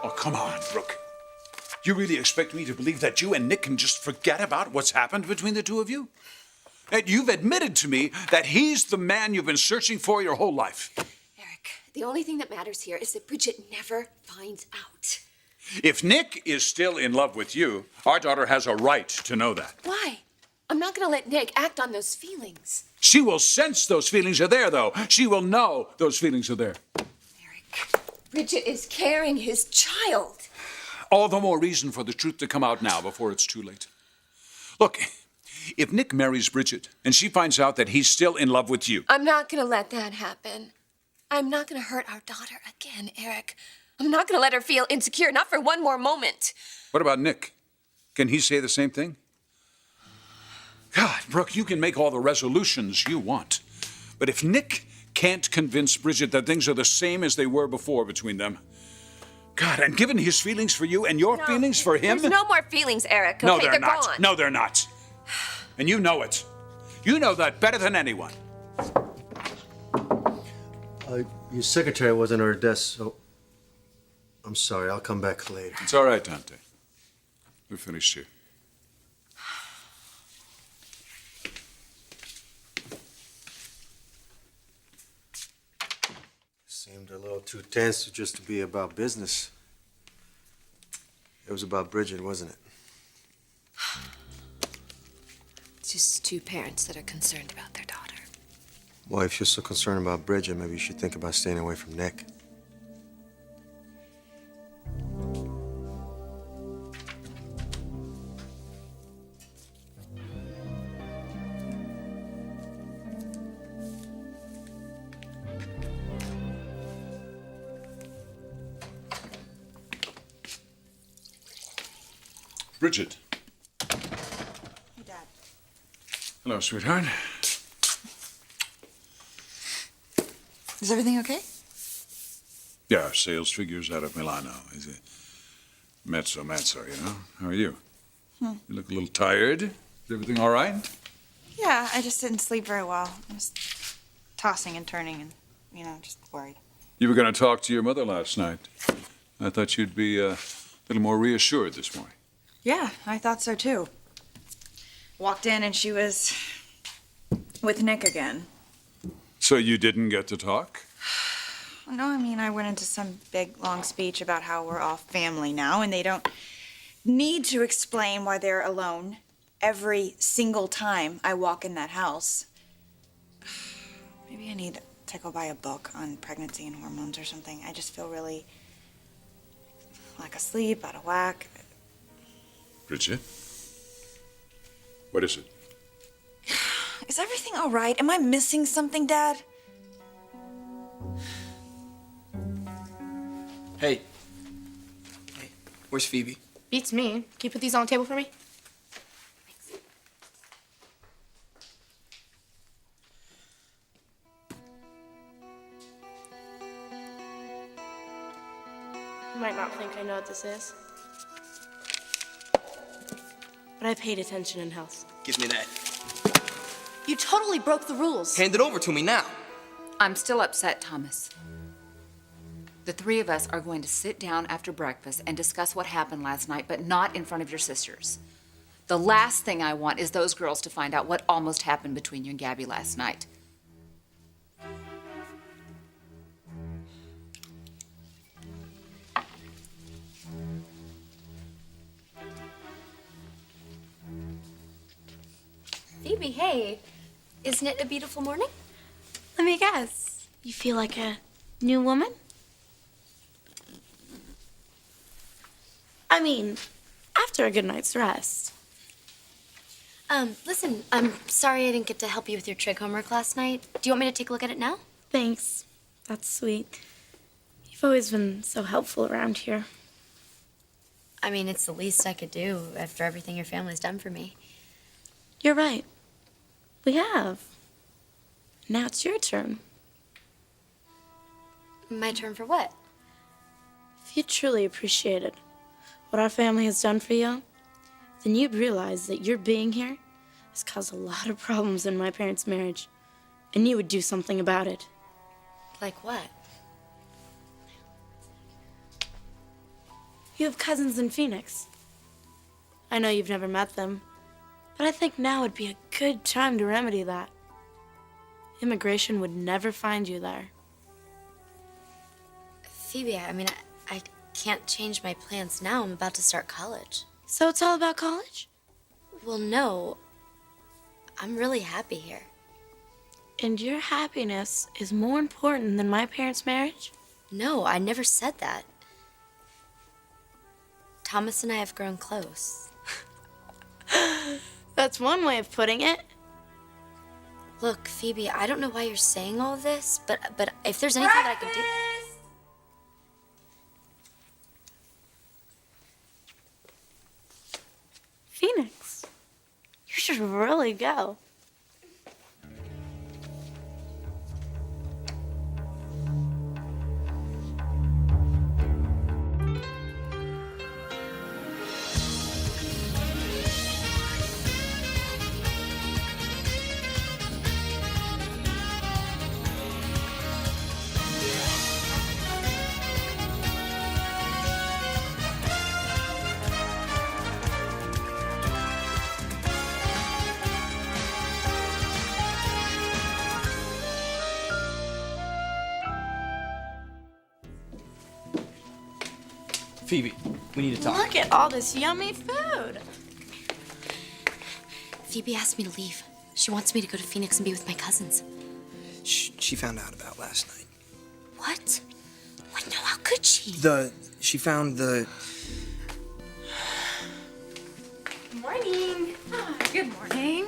Oh, come on, Brooke. You really expect me to believe that you and Nick can just forget about what's happened between the two of you? And you've admitted to me that he's the man you've been searching for your whole life. Eric, the only thing that matters here is that Bridget never finds out. If Nick is still in love with you, our daughter has a right to know that. Why? I'm not going to let Nick act on those feelings. She will sense those feelings are there, though. She will know those feelings are there. Eric, Bridget is carrying his child. All the more reason for the truth to come out now before it's too late. Look, if Nick marries Bridget and she finds out that he's still in love with you... I'm not going to let that happen. I'm not going to hurt our daughter again, Eric. I'm not going to let her feel insecure, not for one more moment. What about Nick? Can he say the same thing? God, Brooke, you can make all the resolutions you want. But if Nick can't convince Bridget that things are the same as they were before between them... God, and given his feelings for you and your feelings for him... There's no more feelings, Eric. Okay, no, they're not. gone. No, they're not. And you know it. You know that better than anyone. Your secretary wasn't at her desk, so... I'm sorry, I'll come back later. It's all right, Dante. We're finished here. Seemed a little too tense just to be about business. It was about Bridget, wasn't it? It's just two parents that are concerned about their daughter. Well, if you're so concerned about Bridget, maybe you should think about staying away from Nick. Bridget. Hey, Dad. Hello, sweetheart. Is everything okay? Yeah, sales figures out of Milano. Is it mezzo, you know? How are you? You look a little tired. Is everything all right? Yeah, I just didn't sleep very well. I was tossing and turning and, just worried. You were going to talk to your mother last night. I thought you'd be a little more reassured this morning. Yeah, I thought so too. Walked in and she was with Nick again. So you didn't get to talk? No, I went into some big, long speech about how we're all family now and they don't need to explain why they're alone every single time I walk in that house. Maybe I need to go buy a book on pregnancy and hormones or something. I just feel really like asleep, out of whack. Bridget? What is it? Is everything all right? Am I missing something, Dad? Hey. Hey, where's Phoebe? Beats me. Can you put these on the table for me? You might not think I know what this is, but I paid attention in health. Give me that. You totally broke the rules. Hand it over to me now. I'm still upset, Thomas. The three of us are going to sit down after breakfast and discuss what happened last night, but not in front of your sisters. The last thing I want is those girls to find out what almost happened between you and Gabby last night. Phoebe, hey. Isn't it a beautiful morning? Let me guess. You feel like a new woman? After a good night's rest. Listen, I'm sorry I didn't get to help you with your trig homework last night. Do you want me to take a look at it now? Thanks. That's sweet. You've always been so helpful around here. It's the least I could do after everything your family's done for me. You're right. We have. Now it's your turn. My turn for what? If you truly appreciated what our family has done for you, then you'd realize that your being here has caused a lot of problems in my parents' marriage, and you would do something about it. Like what? You have cousins in Phoenix. I know you've never met them, but I think now would be a good time to remedy that. Immigration would never find you there. Phoebe, I mean, I can't change my plans now. I'm about to start college. So it's all about college? Well, no. I'm really happy here. And your happiness is more important than my parents' marriage? No, I never said that. Thomas and I have grown close. That's one way of putting it. Look, Phoebe, I don't know why you're saying all this, but if there's anything that I can do... Phoenix, you should really go. Phoebe, we need to talk. Look at all this yummy food. Phoebe asked me to leave. She wants me to go to Phoenix and be with my cousins. She found out about last night. What? What? No, how could she? She found the... Good morning. Good morning.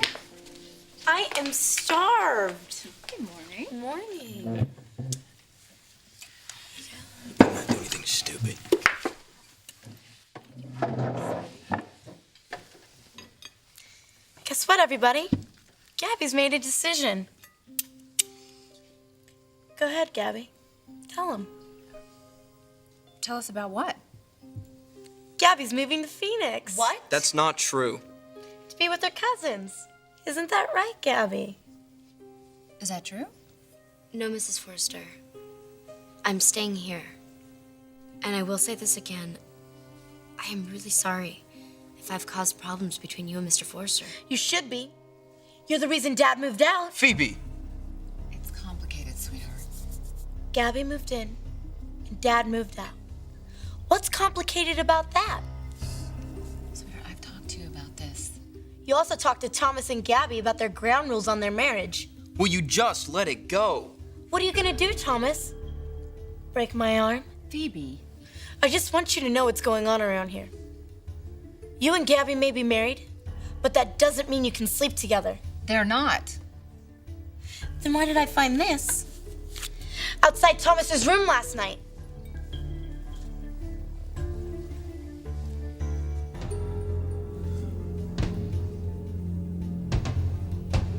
I am starved. Good morning. Morning. You better not do anything stupid. Guess what, everybody? Gabby's made a decision. Go ahead, Gabby. Tell him. Tell us about what? Gabby's moving to Phoenix. What? That's not true. To be with her cousins. Isn't that right, Gabby? Is that true? No, Mrs. Forrester. I'm staying here. And I will say this again. I am really sorry if I've caused problems between you and Mr. Forrester. You should be. You're the reason Dad moved out. Phoebe! It's complicated, sweetheart. Gabby moved in, and Dad moved out. What's complicated about that? Sweetheart, I've talked to you about this. You also talked to Thomas and Gabby about their ground rules on their marriage. Will you just let it go? What are you gonna do, Thomas? Break my arm? Phoebe. I just want you to know what's going on around here. You and Gabby may be married, but that doesn't mean you can sleep together. They're not. Then why did I find this? Outside Thomas's room last night.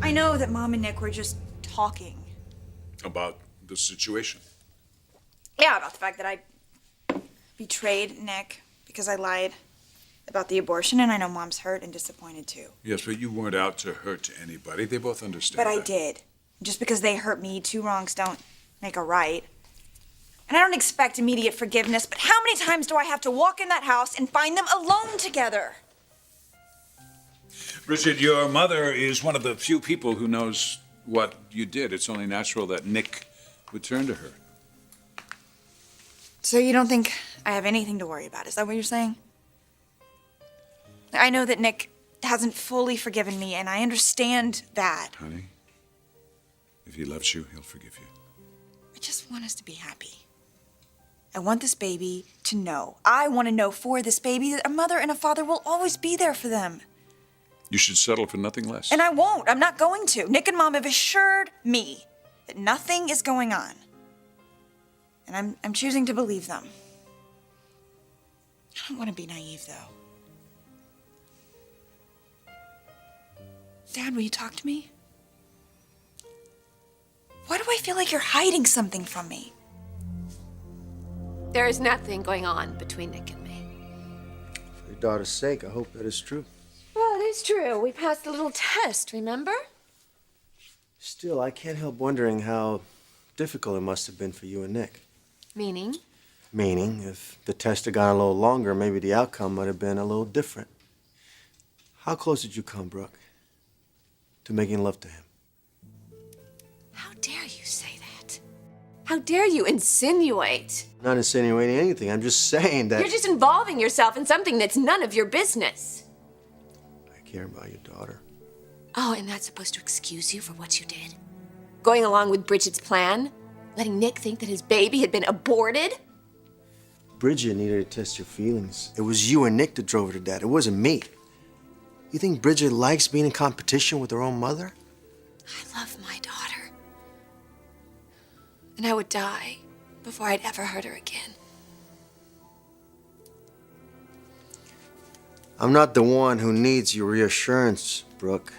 I know that Mom and Nick were just talking. About the situation. Yeah, about the fact that I betrayed Nick because I lied about the abortion, and I know Mom's hurt and disappointed too. Yes, but you weren't out to hurt anybody. They both understand But I that. did. Just because they hurt me, two wrongs don't make a right. And I don't expect immediate forgiveness, but how many times do I have to walk in that house and find them alone together? Bridget, your mother is one of the few people who knows what you did. It's only natural that Nick would turn to her. So you don't think I have anything to worry about? Is that what you're saying? I know that Nick hasn't fully forgiven me, and I understand that. Honey, if he loves you, he'll forgive you. I just want us to be happy. I want this baby to know. I want to know for this baby that a mother and a father will always be there for them. You should settle for nothing less. And I won't. I'm not going to. Nick and Mom have assured me that nothing is going on. And I'm choosing to believe them. I don't want to be naive, though. Dad, will you talk to me? Why do I feel like you're hiding something from me? There is nothing going on between Nick and me. For your daughter's sake, I hope that is true. Well, it is true. We passed the little test, remember? Still, I can't help wondering how difficult it must have been for you and Nick. Meaning? Meaning, if the test had gone a little longer, maybe the outcome might have been a little different. How close did you come, Brooke, to making love to him? How dare you say that? How dare you insinuate? I'm not insinuating anything. I'm just saying that You're just involving yourself in something that's none of your business. I care about your daughter. Oh, and that's supposed to excuse you for what you did? Going along with Bridget's plan? Letting Nick think that his baby had been aborted? Bridget needed to test your feelings. It was you and Nick that drove her to that. It wasn't me. You think Bridget likes being in competition with her own mother? I love my daughter. And I would die before I'd ever hurt her again. I'm not the one who needs your reassurance, Brooke.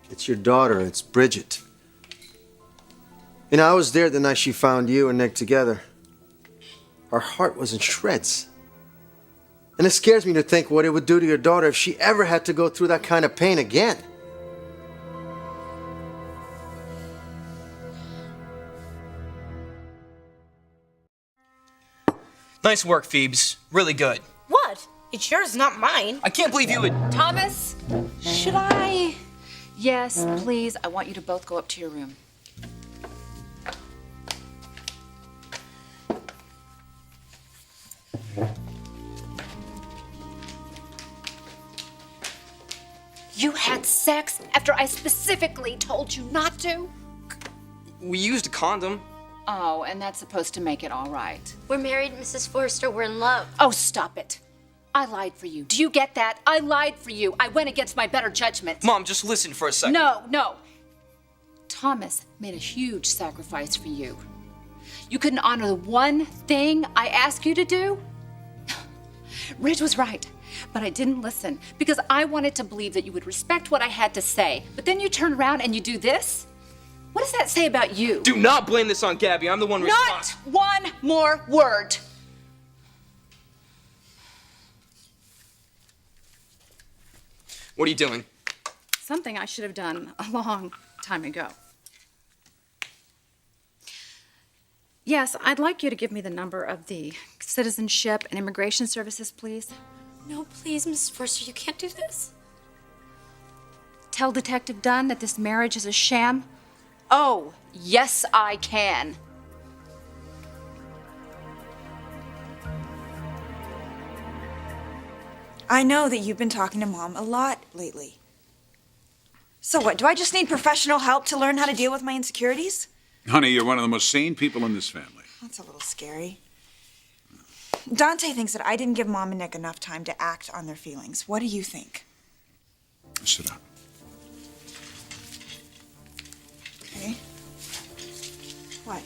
It's your daughter. It's Bridget. You know, I was there the night she found you and Nick together. Her heart was in shreds. And it scares me to think what it would do to your daughter if she ever had to go through that kind of pain again. Nice work, Phoebes. Really good. What? It's yours, not mine. I can't believe you would. Thomas, Should I? yes, please. I want you to both go up to your room. You had sex after I specifically told you not to? We used a condom. Oh, and that's supposed to make it all right. We're married, Mrs. Forrester. We're in love. Oh, stop it. I lied for you. Do you get that? I lied for you. I went against my better judgment. Mom, just listen for a second. No. Thomas made a huge sacrifice for you. You couldn't honor the one thing I asked you to do? Ridge was right, but I didn't listen because I wanted to believe that you would respect what I had to say. But then you turn around and you do this? What does that say about you? Do not blame this on Gabby. I'm the one Not responsible. one more word. What are you doing? Something I should have done a long time ago. Yes, I'd like you to give me the number of the Citizenship and Immigration Services, please. No, please, Mrs. Forrester, you can't do this. Tell Detective Dunn that this marriage is a sham. Oh, yes, I can. I know that you've been talking to Mom a lot lately. So what, do I just need professional help to learn how to deal with my insecurities? Honey, you're one of the most sane people in this family. That's a little scary. Dante thinks that I didn't give Mom and Nick enough time to act on their feelings. What do you think? Sit down. Okay. What?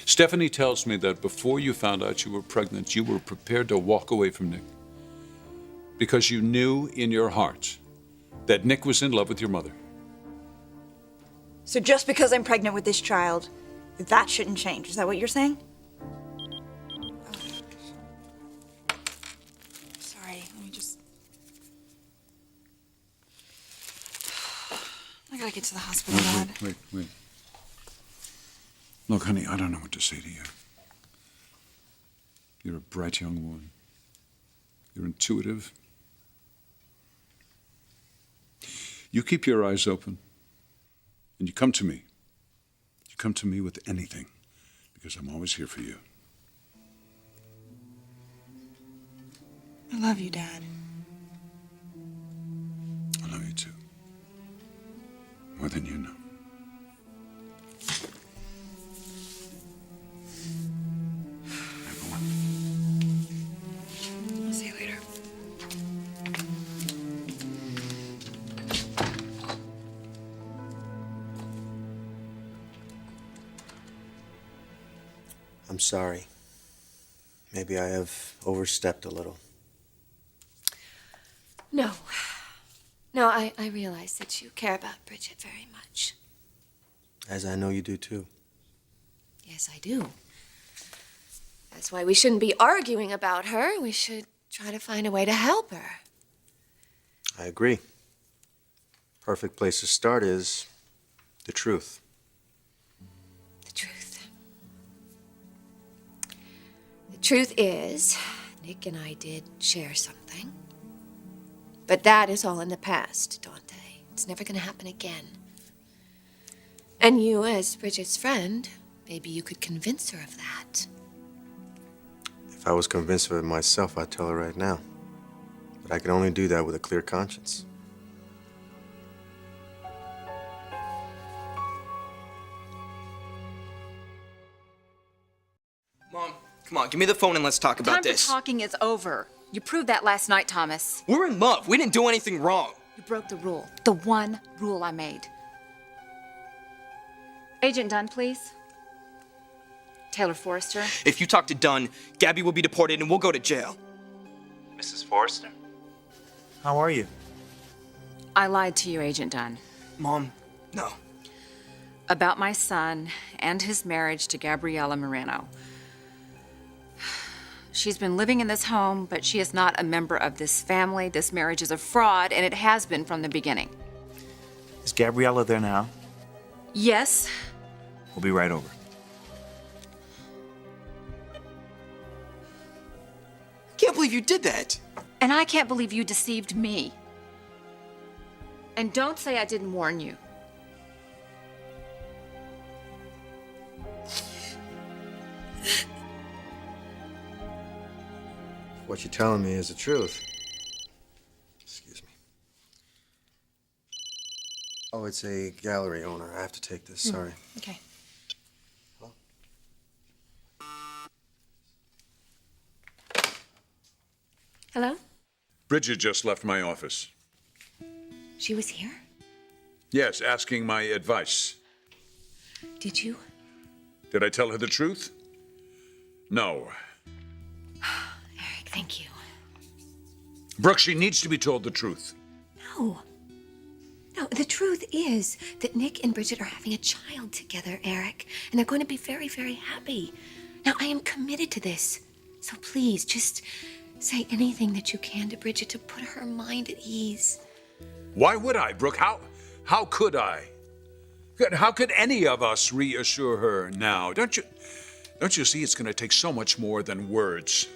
Stephanie tells me that before you found out you were pregnant, you were prepared to walk away from Nick. Because you knew in your heart that Nick was in love with your mother. So just because I'm pregnant with this child, that shouldn't change. Is that what you're saying? Oh. Sorry, let me just... I gotta get to the hospital, Dad. Wait. Look, honey, I don't know what to say to you. You're a bright young woman. You're intuitive. You keep your eyes open, and you come to me. You come to me with anything, because I'm always here for you. I love you, Dad. I love you too. More than you know. Have a one. I'll see you later. I'm sorry. Maybe I have overstepped a little. No, I realize that you care about Bridget very much. As I know you do too. Yes, I do. That's why we shouldn't be arguing about her. We should try to find a way to help her. I agree. Perfect place to start is the truth. The truth. The The truth is, Nick and I did share something. But that is all in the past, Dante. It's never gonna happen again. And you, as Bridget's friend, maybe you could convince her of that. If I was convinced of it myself, I'd tell her right now. But I can only do that with a clear conscience. Mom, come on, give me the phone and let's talk about Time this. for talking is over. You proved that last night, Thomas. We're in love. We didn't do anything wrong. You broke the rule. The one rule I made. Agent Dunn, please. Taylor Forrester. If you talk to Dunn, Gabby will be deported and we'll go to jail. Mrs. Forrester? How are you? I lied to you, Agent Dunn. Mom, no. About my son and his marriage to Gabriella Moreno. She's been living in this home, but she is not a member of this family. This marriage is a fraud, and it has been from the beginning. Is Gabriella there now? Yes. We'll be right over. Can't believe you did that. And I can't believe you deceived me. And don't say I didn't warn you. What you're telling me is the truth. Excuse me. Oh, it's a gallery owner. I have to take this. Sorry. Okay. Hello? Bridget just left my office. She was here? Yes, asking my advice. Did you? Did I tell her the truth? No. Eric, thank you. Brooke, she needs to be told the truth. No. No, the truth is that Nick and Bridget are having a child together, Eric, and they're going to be very, very happy. Now, I am committed to this. So please, just say anything that you can to Bridget to put her mind at ease. Why would I, Brooke? How could I? How could any of us reassure her now? Don't you see it's going to take so much more than words?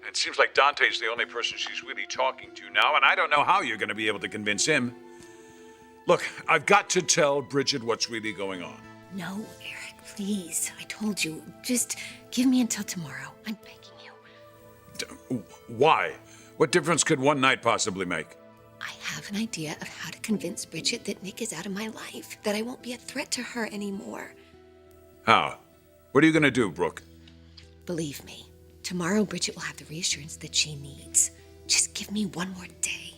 It seems like Dante's the only person she's really talking to now, and I don't know how you're going to be able to convince him. Look, I've got to tell Bridget what's really going on. No, Eric, please. I told you. Just give me until tomorrow. I'm begging you. Why? What difference could one night possibly make? I have an idea of how to convince Bridget that Nick is out of my life, that I won't be a threat to her anymore. How? What are you going to do, Brooke? Believe me, tomorrow Bridget will have the reassurance that she needs. Just give me one more day.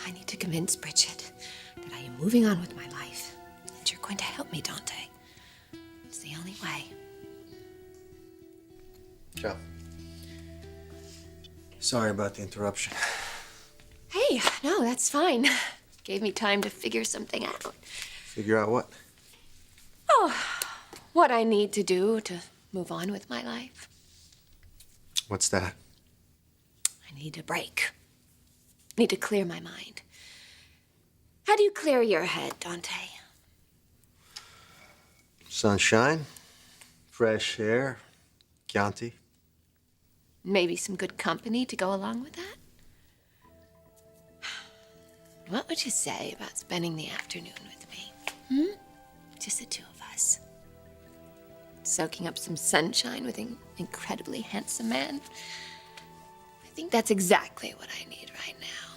I need to convince Bridget that I am moving on with my life. And you're going to help me, Dante. It's the only way. Ciao. Sorry about the interruption. Hey, no, that's fine. Gave me time to figure something out. Figure out what? Oh, what I need to do to move on with my life. What's that? I need a break. Need to clear my mind. How do you clear your head, Dante? Sunshine, fresh air, Chianti. Maybe some good company to go along with that? What would you say about spending the afternoon with me? Just the two of us. Soaking up some sunshine with an incredibly handsome man. I think that's exactly what I need right now.